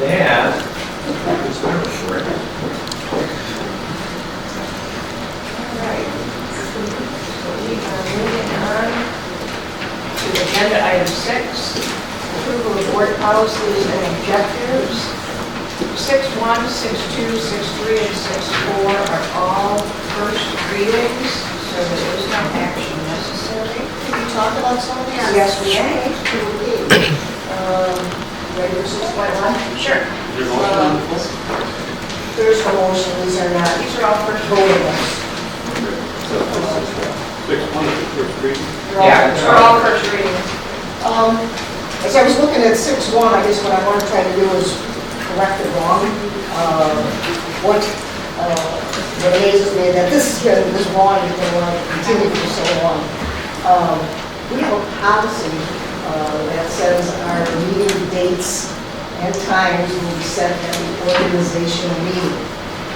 that, Alright, so we are moving on to agenda item 6, approval of board policies and objectives. 6.1, 6.2, 6.3, and 6.4 are all first readings, so there is no action necessary. Can we talk about some of these? Yes, we may. Ready for 6.1? Sure. There's no motion, these are not These are all first voting. readings. They're Yeah, They're all first readings. As I was looking at 6.1, I guess what I want to try to do is correct it wrong. What amazes me that this wrong is going to continue for so long. We have a policy that says our meeting dates and times will be set at the organizational meeting.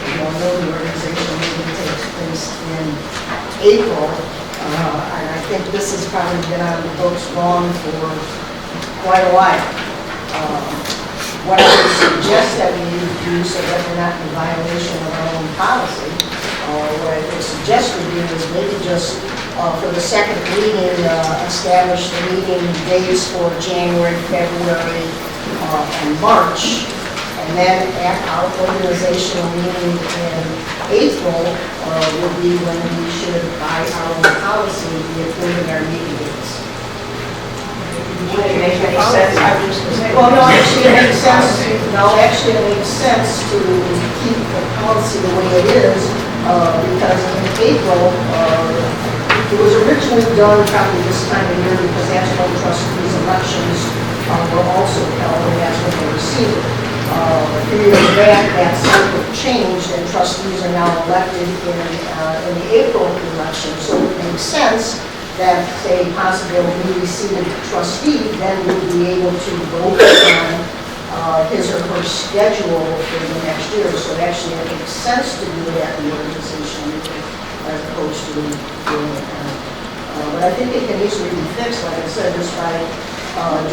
You all know the organizational meeting takes place in April, and I think this has probably been on the books wrong for quite a while. What I would suggest that we do so that we're not in violation of our own policy, what I would suggest we do is maybe just for the second reading, establish the meeting dates for January, February, and March, and then at our organizational meeting in April would be when we should, by our own policy, be approving our meeting dates. Would it make any sense? I was just going to say. Well, no, actually it makes sense. No, actually it makes sense to keep the policy the way it is, because in April, it was originally done probably this time of year because that's when trustees' elections were also held, and that's when they were seated. A few years back, that cycle changed, and trustees are now elected in the April election, so it makes sense that, say, possibly a newly seated trustee then would be able to vote on his or her schedule for the next year. So actually it makes sense to do it at the organization meeting as opposed to doing it now. But I think it can easily be fixed, like I said, just by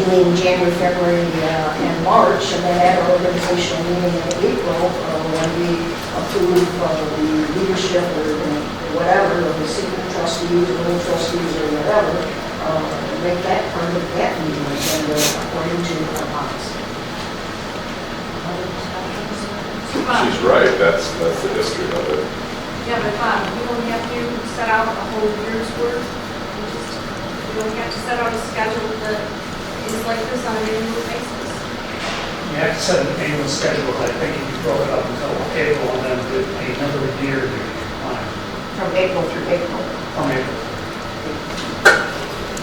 doing January, February, and March, and then at our organizational meeting in April, when we approve the leadership or whatever, of the senior trustees, or little trustees, or whatever, make that part of that meeting agenda according to our policy. She's right, that's the history of it. Yeah, but you don't have to set out a whole year's worth. You don't have to set out a schedule that is like this on an annual basis. You have to set an annual schedule, I think if you broke it up until April and then did another year, you'd be fine. From April through April. From April.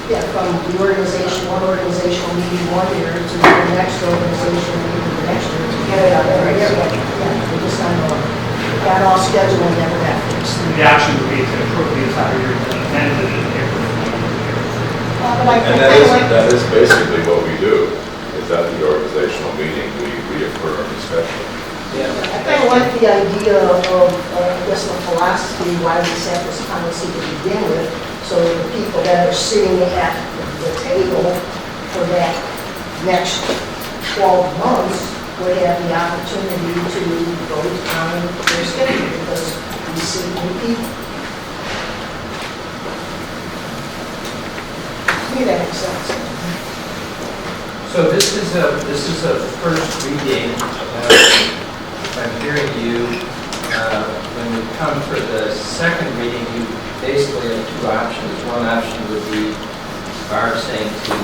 Yeah, from the organization, one organizational meeting one year to the next organizational meeting the next year to get it out there. Yeah, we just got all scheduled and never got fixed. The option would be to approve the entire year and then amend it in April. But I And think that is basically what we do, is at the organizational meeting, we reaffirm the schedule. I kind of like the idea of, I guess, the philosophy why we set this policy to begin with, so the people that are sitting at the table for that next 12 months would have the opportunity to vote on their schedule because we see new people. To me, that makes sense. so this is a first reading. I'm hearing you, when we come for the second reading, you basically have two options. One option would be Barb saying to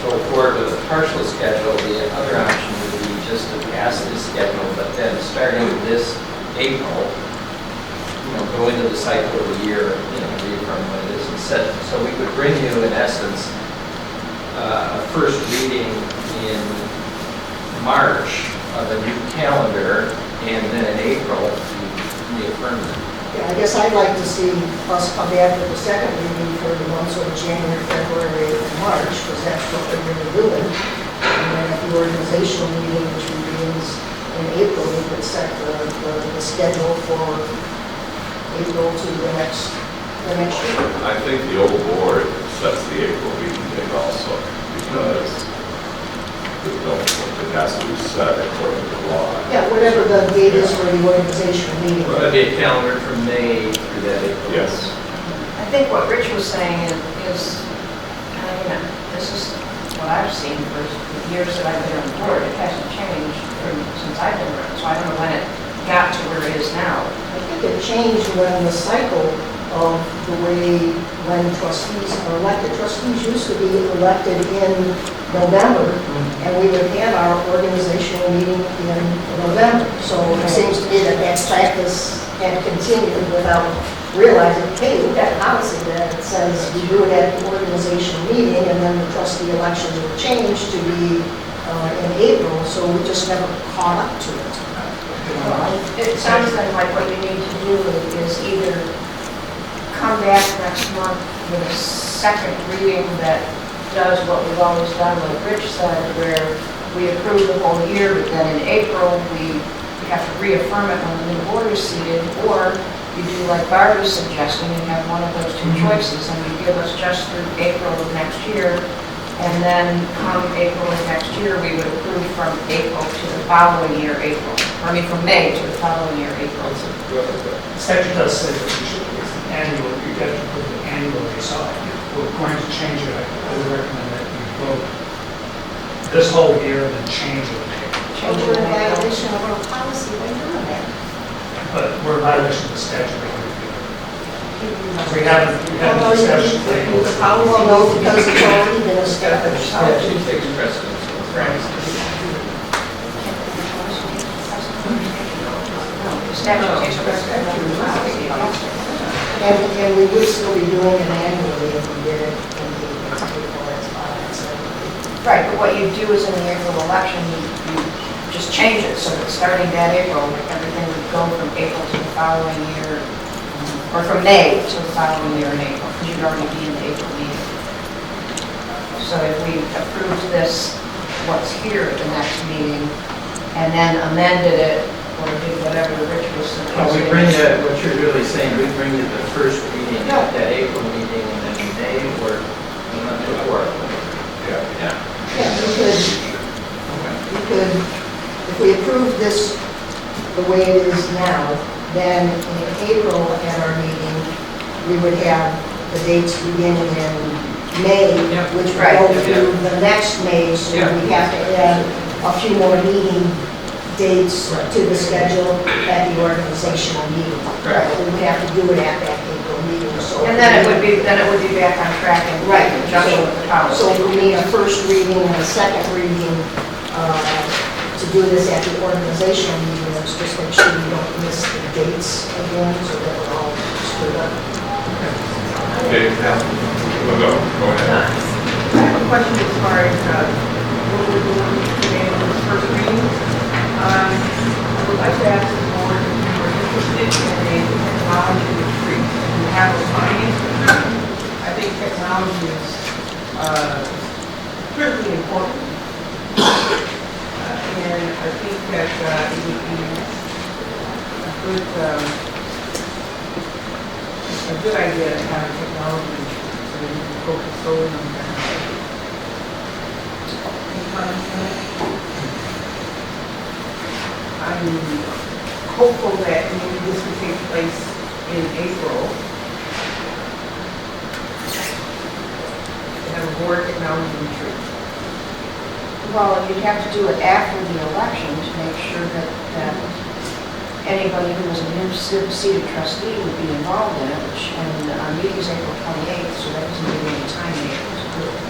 go forward with a partial schedule. The other option would be just to pass this schedule, but then starting this April, go into the cycle of the year, reaffirm what it is and set. So we would bring you, in essence, a first reading in March of a new calendar, and then in April, we reaffirm it. Yeah, I guess I'd like to see us come back with the second reading for the months of January, February, and March, because that's what we're really doing. And then at the organizational meeting, which begins in April, we could set the schedule for April to the next year. I think the old board sets the April meeting date also, because there's no point to it has to be set according to law. Yeah, whatever the date is for the organizational meeting. Well, that'd be a calendar from May through that April. Yes. I think what Rich was saying is, this is what I've seen for the years that I've been on the board. It hasn't changed since I've been around, so I don't know when it got to where it is now. I think it changed when the cycle of the way when trustees are elected. Trustees used to be elected in November, and we would have our organizational meeting in November. So it seems to me that that practice had continued without realizing, hey, we've got a policy that says we do it at the organizational meeting, and then the trustee elections were changed to be in April, so we just never caught up to it. It sounds like what you need to do is either come back next month with a second reading that does what we've always done, like Rich said, where we approve the whole year, but then in April, we have to reaffirm it when the new board is seated, or you do like Barbara's suggesting, and have one of those two choices, and you give us just through April of next year, and then come April of next year, we would approve from April to the following year, April. I mean, from May to the following year, April. The statute does say that you should, it's an annual, you get to put it annually, so if we're going to change it, I would recommend that you vote this whole year and then change it. So we're in violation of our policy by doing that. But we're in violation of the statute. We haven't discussed. Well, no, because it's already been established. Yeah, she takes precedence. The statute takes precedence. And we would still be doing it annually if we did it in the April, that's fine. So Right, but what you do is in the April election, you just change it so that starting that April, everything would go from April to the following year, or from May to the following year in April, because you'd already be in the April meeting. So if we approved this, what's here at the next meeting, and then amended it, or did whatever Rich was Well, we suggesting. bring the, what you're really saying, we bring you the first reading at that April meeting, and then May or the month before. Yeah. Yeah. Yeah, we could, if we approve this the way it is now, then in April at our meeting, we would have the dates beginning in May, Yep. which would Right. go through the next May, so Yeah. we have to add a few more meeting dates Right. to the schedule at the organizational meeting. Right. We would have to do it at that April meeting, so. And then it would be back on track and Right. in conjunction with the policy. So we need a first reading and a second reading to do this at the organizational meeting. Let's just make sure we don't miss the dates again, so that we're all screwed up. Okay, we'll go ahead. I have a question as far as what we're doing today on this first reading. I would like to ask the board if we're interested in a technology retreat. We have a finance retreat. I think technology is critically important. And I think that it would be a good idea to have a technology retreat so that we can focus solely on technology. Any comments on that? I'm hopeful that maybe this will take place in April. To have a board technology retreat. Well, you'd have to do it after the election to make sure that anybody who was a new seated trustee would be involved in it, which, and our meeting is April 28th, so that doesn't give you any time in April to do it.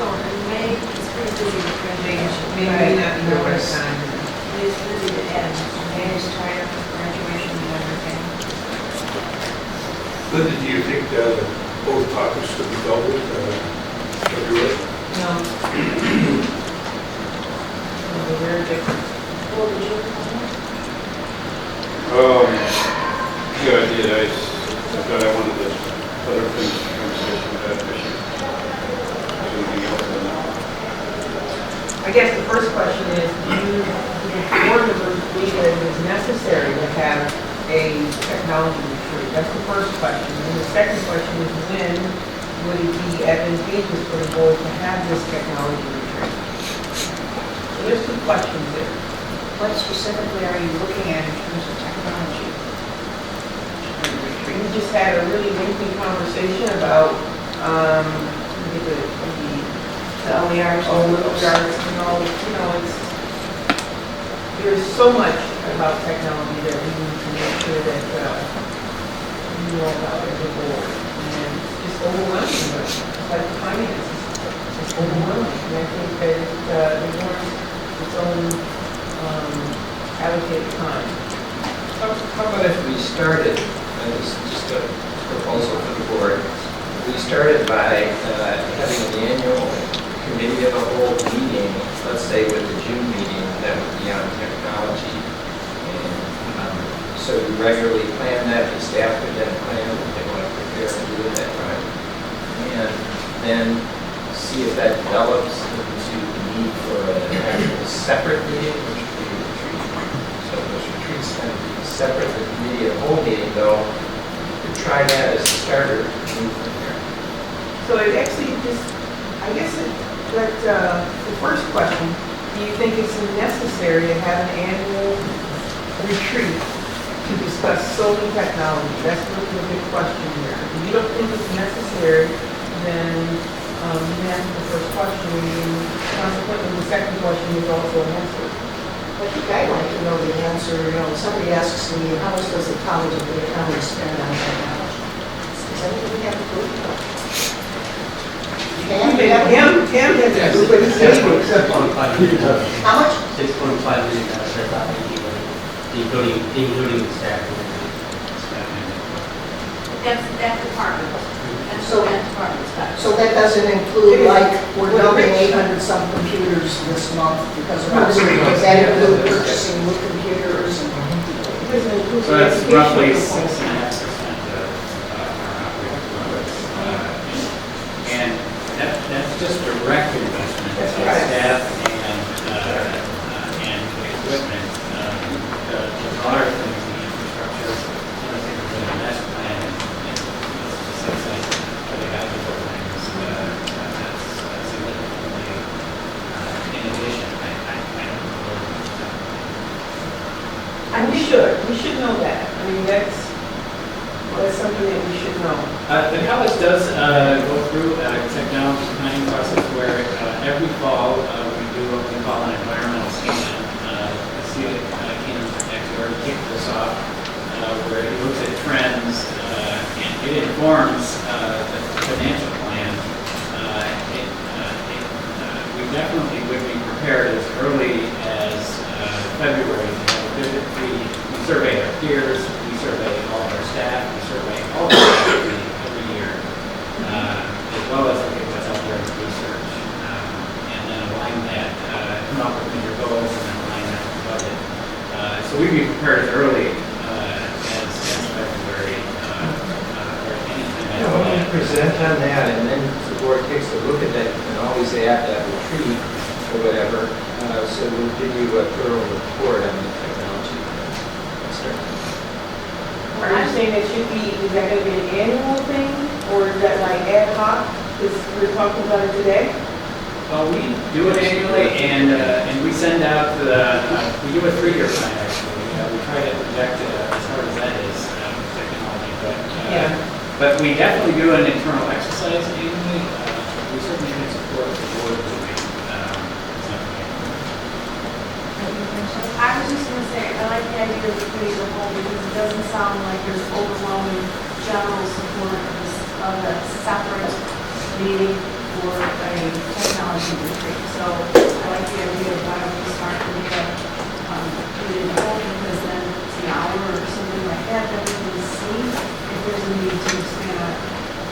So in May, it's pretty busy with graduation. Maybe not the right It's time. busy to end. May is tied up with graduation and everything. Linda, do you think both topics could be dealt with February? No. No, they're very different. Well, did you? Good idea. I thought I wanted to other things conversation with that issue. Is there anything else on that? I guess the first question is, do the board members believe that it is necessary to have a technology retreat? That's the first question. And the second question is, when would it be advantageous for the board to have this technology retreat? So there's two questions there. What specifically are you looking at in terms of technology? We just had a really lengthy conversation about, the OERs. OERs and all, there's so much about technology that we need to make sure that, we know about as a board. And it's just overwhelming, but it's like the finances, it's overwhelming. And I think that it warrants its own, allocated time. How about if we started, and this is just a proposal for the board, we started by having an annual committee of the whole meeting, let's say with the June meeting, that would be on technology. And so we regularly plan that, the staff would then plan what they want to prepare and do at that time. And then see if that develops into the need for an actual separate meeting, which would be a retreat. So those retreats tend to be separate, the committee of the whole meeting though, we could try that as a starter to move from there. So it actually just, I guess the first question, do you think it's necessary to have an annual retreat to discuss solely technology? That's really a big question here. If you don't think it's necessary, then you answer the first question, and consequently the second question is also answered. I think I'd like to know the answer, somebody asks me, how much does the college of the county spend on technology? Is that what we have to do? Tim has to do with his savings. How much? 6.5 million, including the staff. That's that department. That's So- that department's got. So that doesn't include, like, we're dumping 800 some computers this month because we're not, does that include purchasing new computers? And It doesn't include So the that's educational roughly component. 6.5% of our operating budget. And that's just direct investment in That's right. staff and equipment. The broader things, the infrastructure, things in the master plan and subsidies for the eligible things, that's significantly in addition. I don't know. And we should know that. I mean, that's something that we should know. The college does go through a technology planning process where every fall we do what we call an environmental scan. Keenan actually already kicked this off, where it looks at trends and it informs the financial plan. We definitely would be prepared as early as February to have a visit. We survey our peers, we survey all of our staff, we survey all of our staff every year, as well as look at what's out there in research, and then align that, come up with your goals, and then align that with the budget. So we'd be prepared as early as February, or anything. Yeah, why don't you present on that, and then the board takes a look at that, and always add that retreat or whatever, so we'll give you a thorough report on the technology. Are you saying that should be, is that going to be an annual thing, or is that like ad hoc? Because we're talking about it today? Well, we do it annually, and we send out we do a 3-year plan, actually. We try to project as hard as that is, technology, but we definitely do an internal exercise annually. We certainly can support the board doing something. I was just gonna say, I like the idea of the committee as a whole because it doesn't sound like there's overwhelming general support of a separate meeting for a technology retreat. So I like the idea of why don't we start with a committee as a whole, because then it's an hour or something like that, that we can see if there's a need to expand on it.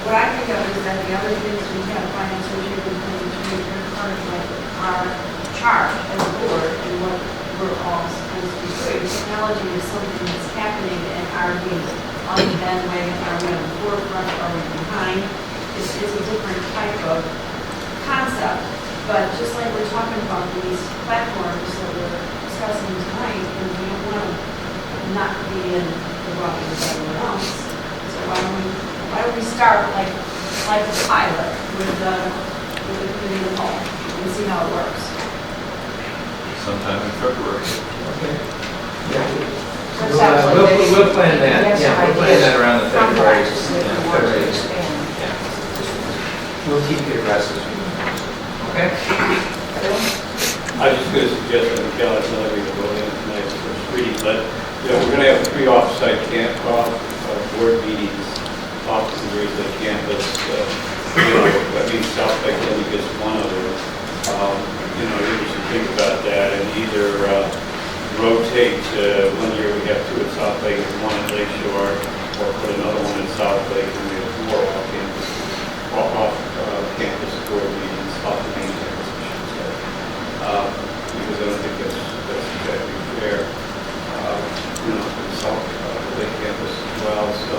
What I think of is that the other things we have finance review and things we are part of like our charge as a board and what we're all supposed to be doing. Technology is something that's happening and are we on the bandwagon, are we on the forefront, are we behind? It's a different type of concept, but just like we're talking about these platforms that we're discussing tonight, and we don't want to not be in the rut with everyone else. So why don't we start like like a pilot with Lynda Paul, and see how it works. Sometime in February. Okay. Yeah. So it sounds like maybe We'll plan that, we have some yeah, we'll plan ideas that around the from February. practice that we yeah, want to February. expand. Yeah. We'll keep you abreast as we move. Okay? I was just going to suggest that we got another reading going in tonight, first reading, but, you know, we're going to have 3 off-site board meetings off the Greenwood campus. You know, I mean, South Lake only gets one of them. You know, you should think about that and either rotate, 1 year we have 2 at South Lake and 1 at Lake Shore, or put another one in South Lake and we have 4 off-campus board meetings, off the main campus, I should say. Because I don't think that's exactly fair. You know, for the South Lake campus as well, so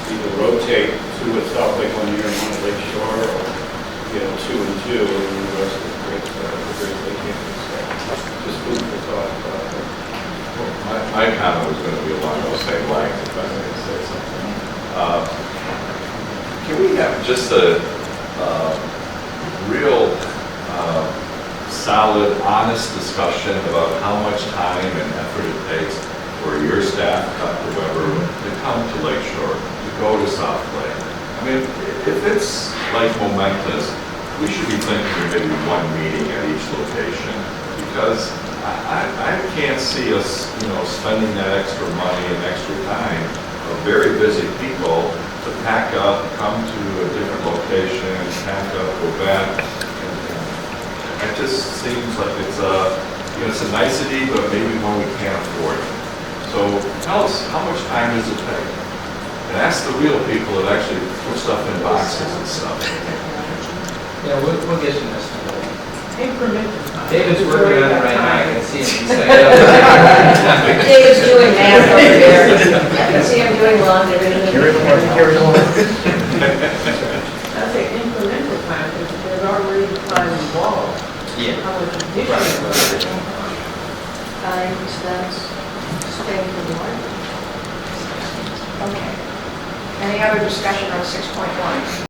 either rotate 2 at South Lake 1 year and 1 at Lake Shore, or, you know, 2 and 2, and the rest of the Great Lake campus. Just food for thought. My comment was going to be along those same lines, if I may say something. Can we have just a real solid, honest discussion about how much time and effort it takes for your staff, Dr. Weber, to come to Lake Shore, to go to South Lake? I mean, if it's like momentous, we should be thinking of maybe 1 meeting at each location, because I can't see us, you know, spending that extra money and extra time of very busy people to pack up, come to a different location, pack up, go back. And it just seems like it's it's a nicety, but maybe one we can't afford. So tell us, how much time does it take? And ask the real people that actually put stuff in boxes and stuff. Yeah, we'll get you this. Incremental time. David's working on it right now, I can see him. He's like, David's doing math over there. I can see him doing laundry. I say incremental time, because there's already time involved. Yeah. How much additional Time spent staying for more. Okay. Any other discussion on 6.1?